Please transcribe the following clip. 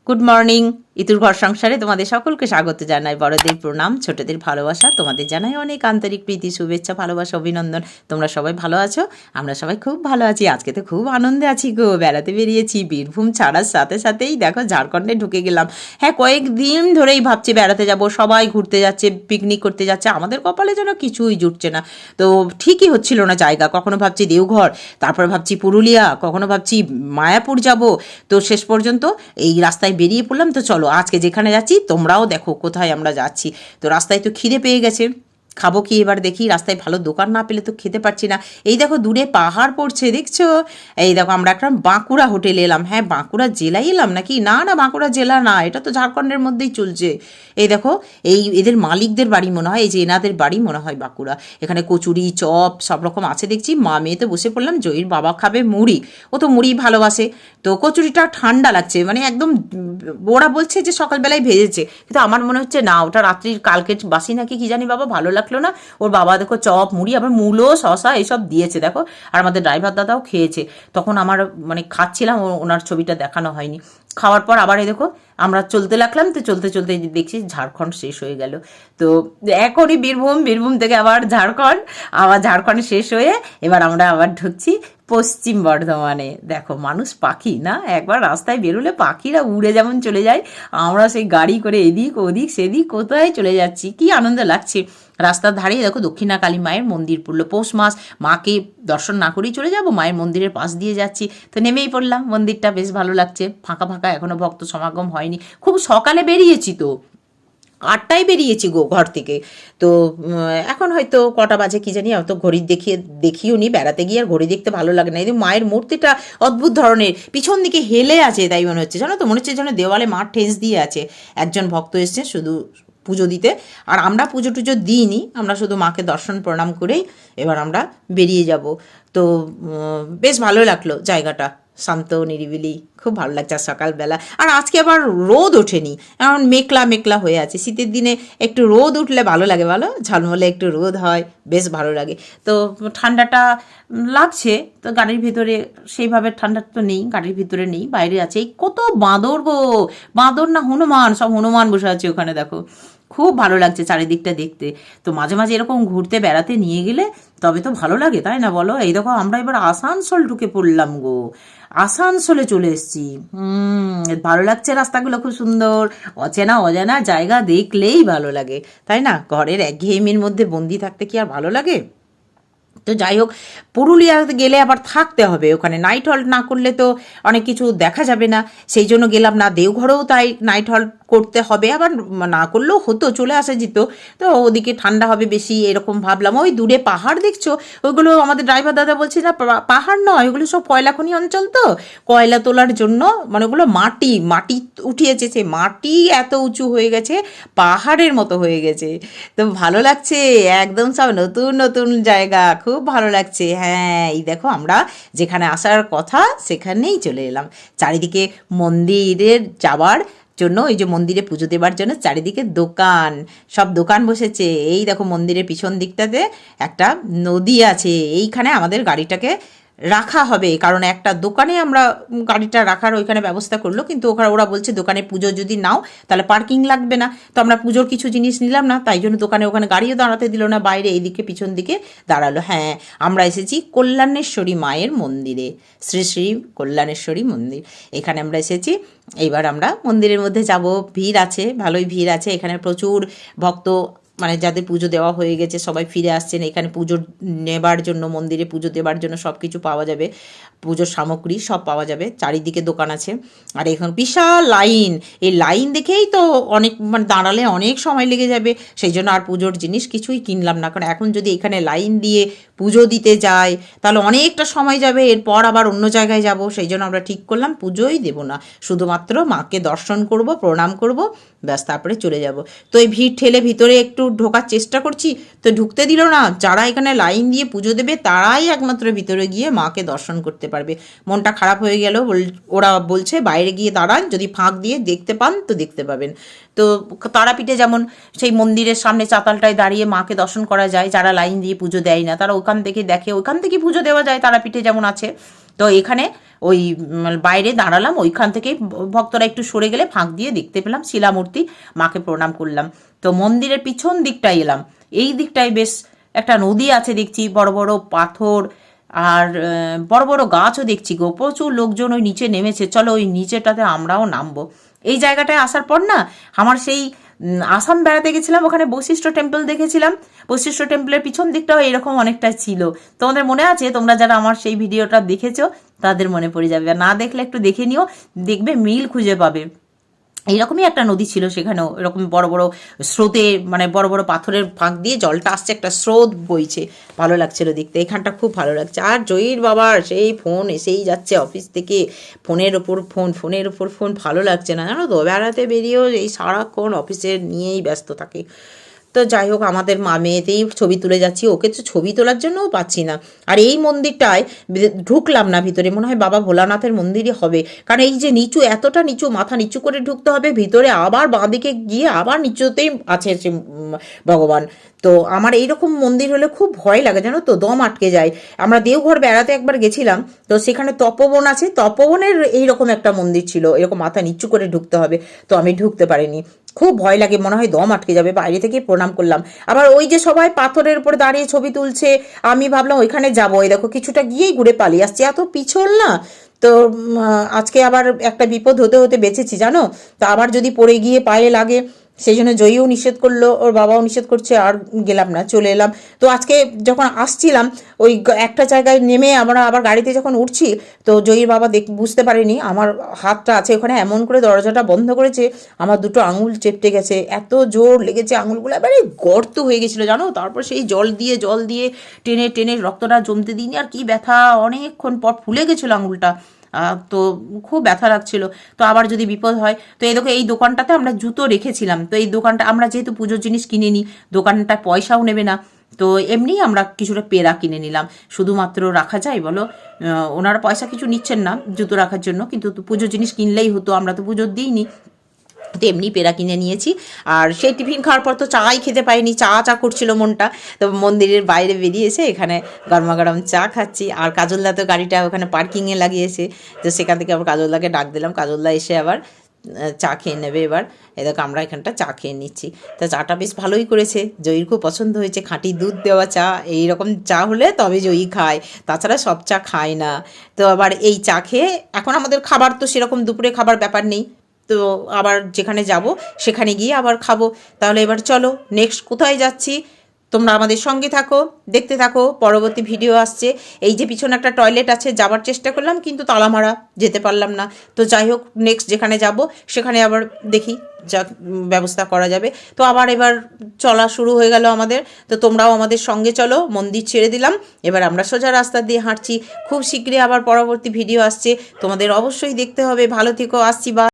Good morning. ইতুর ঘর সংসারে তোমাদের সকলকে স্বাগত জানাই। বড়দের প্রণাম, ছোটদের ভালোবাসা। তোমাদের জানাই অনেক আন্তরিক প্রীতি, শুভেচ্ছা, ভালোবাসা, অভিনন্দন। তোমরা সবাই ভালো আছো? আমরা সবাই খুব ভালো আছি। আজকে তো খুব আনন্দে আছি গো। বেড়াতে বেরিয়েছি। বীরভূম ছাড়ার সাথে সাথেই দেখো ঝাড়খণ্ডে ঢুকে গেলাম। হ্যাঁ, কয়েকদিন ধরেই ভাবছি বেড়াতে যাব, সবাই ঘুরতে যাচ্ছে, পিকনিক করতে যাচ্ছে। আমাদের কপালে যেন কিছুই জুটছে না। তো ঠিকই হচ্ছিল না জায়গা। কখনো ভাবছি দেওঘর, তারপরে ভাবছি পুরুলিয়া, কখনো ভাবছি মায়াপুর যাব। তো শেষ পর্যন্ত এই রাস্তায় বেরিয়ে পড়লাম। তো চলো আজকে যেখানে যাচ্ছি তোমরাও দেখো কোথায় আমরা যাচ্ছি। তো রাস্তায় তো খিদে পেয়ে গেছে, খাবো কি এবার দেখি। রাস্তায় ভালো দোকান না পেলে তো খেতে পারছি না। এই দেখো দূরে পাহাড় পড়ছে, দেখছো? এই দেখো আমরা একটা বাঁকুড়া হোটেলে এলাম। হ্যাঁ, বাঁকুড়া জেলায় এলাম নাকি? না না, বাঁকুড়া জেলা না, এটা তো ঝাড়খণ্ডের মধ্যেই চলছে। এই দেখো এই এদের মালিকদের বাড়ি মনে হয়, এই যে এনাদের বাড়ি মনে হয় বাঁকুড়া। এখানে কচুরি, চপ সব রকম আছে দেখছি। মা মেয়েতে বসে পড়লাম। জয়ীর বাবা খাবে মুড়ি, ও তো মুড়ি ভালোবাসে। তো কচুরিটা ঠান্ডা লাগছে, মানে একদম ওরা বলছে যে সকালবেলায় ভেজেছে, কিন্তু আমার মনে হচ্ছে না, ওটা রাত্রির কালকের বাসি নাকি কি জানি। বাবা ভালো লাগলো না। ওর বাবা দেখো চপ মুড়ি আবার মূলো শশা এসব দিয়েছে দেখো। আর আমাদের ড্রাইভার দাদাও খেয়েছে। তখন আমার মানে খাচ্ছিলাম, ওনার ছবিটা দেখানো হয়নি। খাওয়ার পর আবার এই দেখো আমরা চলতে লাগলাম। তো চলতে চলতে দেখছি ঝাড়খণ্ড শেষ হয়ে গেল। তো এখনই বীরভূম, বীরভূম থেকে আবার ঝাড়খণ্ড, আবার ঝাড়খণ্ড শেষ হয়ে এবার আমরা আবার ঢুকছি পশ্চিম বর্ধমানে। দেখো মানুষ পাখি না, একবার রাস্তায় বেরোলে পাখিরা উড়ে যেমন চলে যায়, আমরা সেই গাড়ি করে এদিক ওদিক সেদিক কোথায় চলে যাচ্ছি। কি আনন্দ লাগছে। রাস্তার ধারেই দেখো দক্ষিণা কালী মায়ের মন্দির পড়লো। পৌষ মাস, মাকে দর্শন না করেই চলে যাব, মায়ের মন্দিরের পাশ দিয়ে যাচ্ছি। তো নেমেই পড়লাম। মন্দিরটা বেশ ভালো লাগছে, ফাঁকা ফাঁকা, এখনো ভক্ত সমাগম হয়নি। খুব সকালে বেরিয়েছি তো, 8টায় বেরিয়েছি গো ঘর থেকে। তো এখন হয়তো কটা বাজে কি জানি, অত ঘড়ি দেখিও নি। বেড়াতে গিয়ে আর ঘড়ি দেখতে ভালো লাগে না। এই মায়ের মূর্তিটা অদ্ভুত ধরনের, পিছন দিকে হেলে আছে, তাই মনে হচ্ছে। জানো তো, মনে হচ্ছে যেন দেওয়ালে মা ঠেস দিয়ে আছে। একজন ভক্ত এসছে শুধু পুজো দিতে, আর আমরা পুজো টুজো দিইনি, আমরা শুধু মাকে দর্শন প্রণাম করেই এবার আমরা বেরিয়ে যাব। তো বেশ ভালো লাগলো জায়গাটা, শান্ত নিরিবিলি, খুব ভালো লাগছে সকালবেলা। আর আজকে আবার রোদ ওঠেনি, এখন মেঘলা মেঘলা হয়ে আছে। শীতের দিনে একটু রোদ উঠলে ভালো লাগে, ভালো ঝলমলে একটু রোদ হয়, বেশ ভালো লাগে। তো ঠান্ডাটা লাগছে। তো গাড়ির ভিতরে সেইভাবে ঠান্ডা তো নেই, গাড়ির ভিতরে নেই, বাইরে আছে। এই কত বাঁদর গো, বাঁদর না হনুমান, সব হনুমান বসে আছে ওখানে দেখো। খুব ভালো লাগছে চারিদিকটা দেখতে। তো মাঝে মাঝে এরকম ঘুরতে বেড়াতে নিয়ে গেলে তবে তো ভালো লাগে, তাই না বলো? এই দেখো আমরা এবার আসানসোল ঢুকে পড়লাম গো, আসানসোলে চলে এসেছি। ভালো লাগছে, রাস্তাগুলো খুব সুন্দর। অচেনা অজানা জায়গা দেখলেই ভালো লাগে, তাই না? ঘরের একঘেয়েমির মধ্যে বন্দি থাকতে কি আর ভালো লাগে? তো যাই হোক, পুরুলিয়াতে গেলে আবার থাকতে হবে, ওখানে নাইট হল্ট না করলে তো অনেক কিছু দেখা যাবে না। সেই জন্য গেলাম না। দেওঘরেও তাই নাইট হল্ট করতে হবে, আবার না করলেও হতো, চলে আসা যেত। তো ওদিকে ঠান্ডা হবে বেশি এরকম ভাবলাম। ওই দূরে পাহাড় দেখছো, ওইগুলো আমাদের ড্রাইভার দাদা বলছে না পাহাড় নয়, ওগুলো সব কয়লা খনি অঞ্চল। তো কয়লা তোলার জন্য মানে ওগুলো মাটি মাটি উঠিয়েছে, সে মাটি এত উঁচু হয়ে গেছে, পাহাড়ের মতো হয়ে গেছে। তো ভালো লাগছে, একদম সব নতুন নতুন জায়গা, খুব ভালো লাগছে। হ্যাঁ, এই দেখো আমরা যেখানে আসার কথা সেখানেই চলে এলাম। চারিদিকে মন্দিরের যাওয়ার জন্য, এই যে মন্দিরে পুজো দেবার জন্য চারিদিকে দোকান, সব দোকান বসেছে। এই দেখো মন্দিরের পিছন দিকটাতে একটা নদী আছে, এইখানে আমাদের গাড়িটাকে রাখা হবে। কারণ একটা দোকানে আমরা গাড়িটা রাখার ওইখানে ব্যবস্থা করলো, কিন্তু ওরা বলছে দোকানে পুজো যদি নাও তাহলে পার্কিং লাগবে না। তো আমরা পুজোর কিছু জিনিস নিলাম না, তাই জন্য দোকানে ওখানে গাড়িও দাঁড়াতে দিল না, বাইরে এইদিকে পিছন দিকে দাঁড়ালো। হ্যাঁ, আমরা এসেছি কল্যাণেশ্বরী মায়ের মন্দিরে, শ্রী শ্রী কল্যাণেশ্বরী মন্দির, এখানে আমরা এসেছি। এইবার আমরা মন্দিরের মধ্যে যাব। ভিড় আছে, ভালোই ভিড় আছে এখানে, প্রচুর ভক্ত, মানে যাদের পুজো দেওয়া হয়ে গেছে সবাই ফিরে আসছেন এখানে পুজো নেবার জন্য, মন্দিরে পুজো দেবার জন্য সব কিছু পাওয়া যাবে, পুজোর সামগ্রী সব পাওয়া যাবে। চারিদিকে দোকান আছে, আর এখন বিশাল লাইন। এই লাইন দেখেই তো অনেক, মানে দাঁড়ালে অনেক সময় লেগে যাবে। সেই জন্য আর পুজোর জিনিস কিছুই কিনলাম না, কারণ এখন যদি এখানে লাইন দিয়ে পুজো দিতে যাই তাহলে অনেকটা সময় যাবে, এরপর আবার অন্য জায়গায় যাব। সেই জন্য আমরা ঠিক করলাম পুজোই দেবো না, শুধুমাত্র মাকে দর্শন করব, প্রণাম করব, ব্যাস তারপরে চলে যাব। তো এই ভিড় ঠেলে ভিতরে একটু ঢোকার চেষ্টা করছি, তো ঢুকতে দিল না। যারা এখানে লাইন দিয়ে পুজো দেবে তারাই একমাত্র ভিতরে গিয়ে মাকে দর্শন করতে পারবে। মনটা খারাপ হয়ে গেল, ওরা বলছে বাইরে গিয়ে দাঁড়ান, যদি ফাঁক দিয়ে দেখতে পান তো দেখতে পাবেন। তো তারাপীঠে যেমন সেই মন্দিরের সামনে চাতালটায় দাঁড়িয়ে মাকে দর্শন করা যায়, যারা লাইন দিয়ে পুজো দেয় না তারা ওখান থেকে দেখে, ওখান থেকে পুজো দেওয়া যায়, তারাপীঠে যেমন আছে। তো এখানে ওই বাইরে দাঁড়ালাম, ওইখান থেকেই ভক্তরা একটু সরে গেলে ফাঁক দিয়ে দেখতে পেলাম শিলামূর্তি, মাকে প্রণাম করলাম। তো মন্দিরের পিছন দিকটায় এলাম, এই দিকটায় বেশ একটা নদী আছে দেখছি, বড় বড় পাথর আর বড় বড় গাছও দেখছি গো, প্রচুর লোকজন ওই নিচে নেমেছে। চলো ওই নিচেটাতে আমরাও নামবো। এই জায়গাটায় আসার পর না আমার সেই আসাম বেড়াতে গেছিলাম, ওখানে বশিষ্ঠ টেম্পল দেখেছিলাম, বশিষ্ঠ টেম্পলের পিছন দিকটাও এরকম অনেকটা ছিল। তোমাদের মনে আছে? তোমরা যারা আমার সেই ভিডিওটা দেখেছো তাদের মনে পড়ে যাবে, আর না দেখলে একটু দেখে নিও, দেখবে মিল খুঁজে পাবে। এইরকমই একটা নদী ছিল, সেখানেও এরকম বড় বড় স্রোতে, মানে বড় বড় পাথরের ফাঁক দিয়ে জলটা আসছে, একটা স্রোত বইছে, ভালো লাগছিল দেখতে। এখানটা খুব ভালো লাগছে। আর জয়ীর বাবার সেই ফোন এসেই যাচ্ছে অফিস থেকে, ফোনের ওপর ফোন, ভালো লাগছে না জানো তো, বেড়াতে বেরিয়েও এই সারাক্ষণ অফিসের নিয়েই ব্যস্ত থাকে। তো যাই হোক, আমাদের মা মেয়েতেই ছবি তুলে যাচ্ছি, ওকে তো ছবি তোলার জন্যও পাচ্ছি না। আর এই মন্দিরটায় ঢুকলাম না ভিতরে, মনে হয় বাবা ভোলানাথের মন্দিরই হবে, কারণ এই যে নিচু, এতটা নিচু, মাথা নিচু করে ঢুকতে হবে ভিতরে, আবার বাঁদিকে গিয়ে আবার নিচুতেই আছে সে ভগবান। তো আমার এইরকম মন্দির হলে খুব ভয় লাগে জানো তো, দম আটকে যায়। আমরা দেওঘর বেড়াতে একবার গেছিলাম, তো সেখানে তপবন আছে, তপবনের এইরকম একটা মন্দির ছিল, এরকম মাথা নিচু করে ঢুকতে হবে, তো আমি ঢুকতে পারিনি, খুব ভয় লাগে, মনে হয় দম আটকে যাবে। বাইরে থেকে প্রণাম করলাম। আবার ওই যে সবাই পাথরের উপর দাঁড়িয়ে ছবি তুলছে, আমি ভাবলাম ওইখানে যাবো, এই দেখো কিছুটা গিয়েই ঘুরে পালিয়ে আসছি, এত পিছল না। তো আজকে আবার একটা বিপদ হতে হতে বেঁচেছি জানো, তো আবার যদি পড়ে গিয়ে পায়ে লাগে, সেই জন্য জয়ীও নিষেধ করলো, ওর বাবাও নিষেধ করছে, আর গেলাম না, চলে এলাম। তো আজকে যখন আসছিলাম ওই একটা জায়গায় নেমে আমরা আবার গাড়িতে যখন উঠছি, তো জয়ীর বাবা বুঝতে পারেনি আমার হাতটা আছে ওখানে, এমন করে দরজাটা বন্ধ করেছে, আমার দুটো আঙুল চেপটে গেছে, এত জোর লেগেছে, আঙুলগুলো এবারে গর্ত হয়ে গেছিলো জানো। তারপর সেই জল দিয়ে টেনে টেনে রক্তটা জমতে দিইনি, আর কি ব্যথা, অনেকক্ষণ পর ফুলে গেছিলো আঙুলটা। তো খুব ব্যথা লাগছিল। তো আবার যদি বিপদ হয়, তো এই দেখো এই দোকানটাতে আমরা জুতো রেখেছিলাম, তো এই দোকানটা আমরা যেহেতু পুজোর জিনিস কিনে নিই, দোকানটা পয়সাও নেবে না, তো এমনি আমরা কিছুটা পেড়া কিনে নিলাম, শুধুমাত্র রাখা যায় বলো, ওনারা পয়সা কিছু নিচ্ছেন না জুতো রাখার জন্য, কিন্তু পুজোর জিনিস কিনলেই হতো, আমরা তো পুজোর দিইনি, তো এমনি পেড়া কিনে নিয়েছি। আর সেই টিফিন খাওয়ার পর তো চাই খেতে পাইনি, চা করছিল মনটা, তো মন্দিরের বাইরে বেরিয়ে এসে এখানে গরমা গরম চা খাচ্ছি। আর কাজলদা তো গাড়িটা ওখানে পার্কিংয়ে লাগিয়েছে, তো সেখান থেকে আবার কাজলদাকে ডাক দিলাম, কাজলদা এসে আবার চা খেয়ে নেবে এবার। এদেরকে আমরা এখানটা চা খেয়ে নিচ্ছি। তা চাটা বেশ ভালোই করেছে, জয়ীর খুব পছন্দ হয়েছে, খাঁটি দুধ দেওয়া চা, এইরকম চা হলে তবে জয়ী খায়, তাছাড়া সব চা খায় না। তো আবার এই চা খেয়ে এখন আমাদের খাবার তো সেরকম দুপুরে খাবার ব্যাপার নেই, তো আবার যেখানে যাব সেখানে গিয়ে আবার খাবো। তাহলে এবার চলো নেক্সট কোথায় যাচ্ছি, তোমরা আমাদের সঙ্গে থাকো, দেখতে থাকো, পরবর্তী ভিডিও আসছে। এই যে পিছনে একটা টয়লেট আছে, যাবার চেষ্টা করলাম কিন্তু তালা মারা, যেতে পারলাম না। তো যাই হোক, নেক্সট যেখানে যাব সেখানে আবার দেখি যা ব্যবস্থা করা যাবে। তো আবার এবার চলা শুরু হয়ে গেল আমাদের, তো তোমরাও আমাদের সঙ্গে চলো, মন্দির ছেড়ে দিলাম, এবার আমরা সোজা রাস্তা দিয়ে হাঁটছি। খুব শীঘ্রই আবার পরবর্তী ভিডিও আসছে, তোমাদের অবশ্যই দেখতে হবে। ভালো থেকো, আসছি বা।